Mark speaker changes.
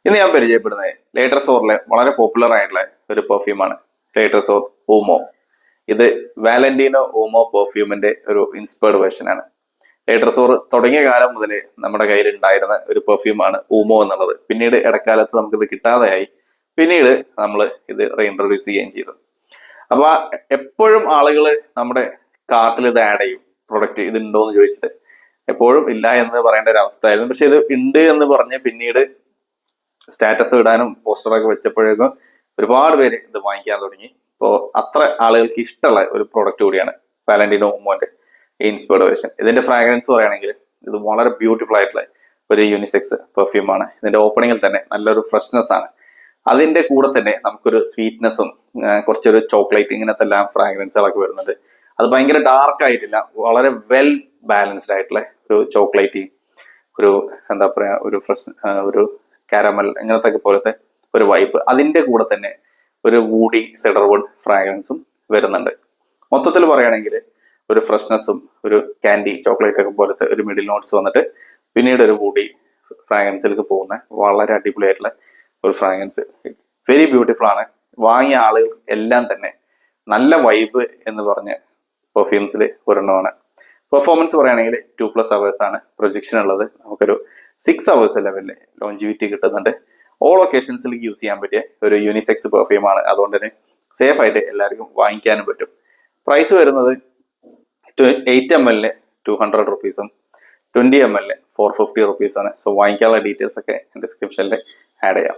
Speaker 1: ഇന്ന് ഞാൻ പരിചയപ്പെടുന്നത് ലേറ്റർസോറിലെ വളരെ പോപ്പുലർ ആയിട്ടുള്ള ഒരു പെർഫ്യൂമാണ് ലേറ്റർസോർ ഊമോ. ഇത് വാലന്റീനോ ഊമോ പെർഫ്യൂമിന്റെ ഒരു ഇൻസ്പയർഡ് വേർഷൻ ആണ്. ലേറ്റർസോർ തുടങ്ങിയ കാലം മുതൽ നമ്മുടെ കയ്യിൽ ഉണ്ടായിരുന്ന ഒരു പെർഫ്യൂമാണ് ഊമോ എന്നുള്ളത്. പിന്നീട് ഇടക്കാലത്ത് നമുക്കിത് കിട്ടാതെയായി. പിന്നീട് നമ്മൾ ഇത് റീഇൻട്രൊഡ്യൂസ് ചെയ്യുകയും ചെയ്തു. അപ്പൊ എപ്പോഴും ആളുകൾ നമ്മുടെ കാർട്ടിൽ ഇത് ആഡ് ചെയ്യും. പ്രൊഡക്റ്റ് ഇത് ഉണ്ടോ എന്ന് ചോദിച്ചിട്ട് എപ്പോഴും ഇല്ല എന്ന് പറയേണ്ട ഒരു അവസ്ഥയായിരുന്നു. പക്ഷെ ഇത് ഉണ്ട് എന്ന് പറഞ്ഞ് പിന്നീട് സ്റ്റാറ്റസ് ഇടാനും പോസ്റ്ററൊക്കെ വെച്ചപ്പോഴേക്കും ഒരുപാട് പേര് ഇത് വാങ്ങിക്കാൻ തുടങ്ങി. അപ്പോൾ അത്ര ആളുകൾക്ക് ഇഷ്ടമുള്ള ഒരു പ്രോഡക്റ്റ് കൂടിയാണ് വാലന്റീനോ ഊമോന്റെ ഇൻസ്പയർഡ് വേർഷൻ. ഇതിന്റെ ഫ്രാഗ്രൻസ് പറയുകയാണെങ്കിൽ ഇത് വളരെ ബ്യൂട്ടിഫുൾ ആയിട്ടുള്ള ഒരു യൂണിസെക്സ് പെർഫ്യൂമാണ്. ഇതിന്റെ ഓപ്പണിങ്ങിൽ തന്നെ നല്ലൊരു ഫ്രഷ്നെസ് ആണ്. അതിന്റെ കൂടെ തന്നെ നമുക്കൊരു സ്വീറ്റ്നെസ്സും കുറച്ചൊരു ചോക്ലേറ്റ് ഇങ്ങനത്തെ എല്ലാം ഫ്രാഗ്രൻസുകളൊക്കെ വരുന്നുണ്ട്. അത് ഭയങ്കര ഡാർക്ക് ആയിട്ടില്ല, വളരെ വെൽ ബാലൻസ്ഡ് ആയിട്ടുള്ള ഒരു ചോക്ലേറ്റ്, ഒരു എന്താ പറയാ ഒരു ഫ്രഷ് ഒരു കാരമൽ ഇങ്ങനത്തെ പോലത്തെ ഒരു വൈബ്. അതിന്റെ കൂടെ തന്നെ ഒരു വൂഡി സെഡർവുഡ് ഫ്രാഗ്രൻസും വരുന്നുണ്ട്. മൊത്തത്തിൽ പറയുകയാണെങ്കിൽ ഒരു ഫ്രഷ്നെസ്സും ഒരു കാൻഡി ചോക്ലേറ്റ് ഒക്കെ പോലത്തെ ഒരു മിഡിൽ നോട്ട്സ് വന്നിട്ട് പിന്നീട് ഒരു വൂഡി ഫ്രാഗ്രൻസിലേക്ക് പോകുന്ന വളരെ അടിപൊളിയായിട്ടുള്ള ഒരു ഫ്രാഗ്രൻസ്. വെരി ബ്യൂട്ടിഫുൾ ആണ്. വാങ്ങിയ ആളുകൾ എല്ലാം തന്നെ നല്ല വൈബ് എന്ന് പറഞ്ഞ പെർഫ്യൂംസിൽ ഒരെണ്ണമാണ്. പെർഫോമൻസ് പറയുകയാണെങ്കിൽ 2+ hours ആണ് പ്രൊജക്ഷൻ ഉള്ളത്. നമുക്കൊരു 6 hours ലെവലിൽ ലോഞ്ചിവിറ്റി കിട്ടുന്നുണ്ട്. ഓൾ ഒക്കേഷൻസിൽ യൂസ് ചെയ്യാൻ പറ്റിയ ഒരു യൂണിസെക്സ് പെർഫ്യൂമാണ്. അതുകൊണ്ട് തന്നെ സേഫ് ആയിട്ട് എല്ലാവർക്കും വാങ്ങിക്കാനും പറ്റും. പ്രൈസ് വരുന്നത് 8 ml 200 rupees-ഉം 20 ml 450 rupees-ആണ്. സോ വാങ്ങിക്കാനുള്ള ഡീറ്റെയിൽസ് ഒക്കെ ഡിസ്ക്രിപ്ഷനിൽ ആഡ് ചെയ്യാം.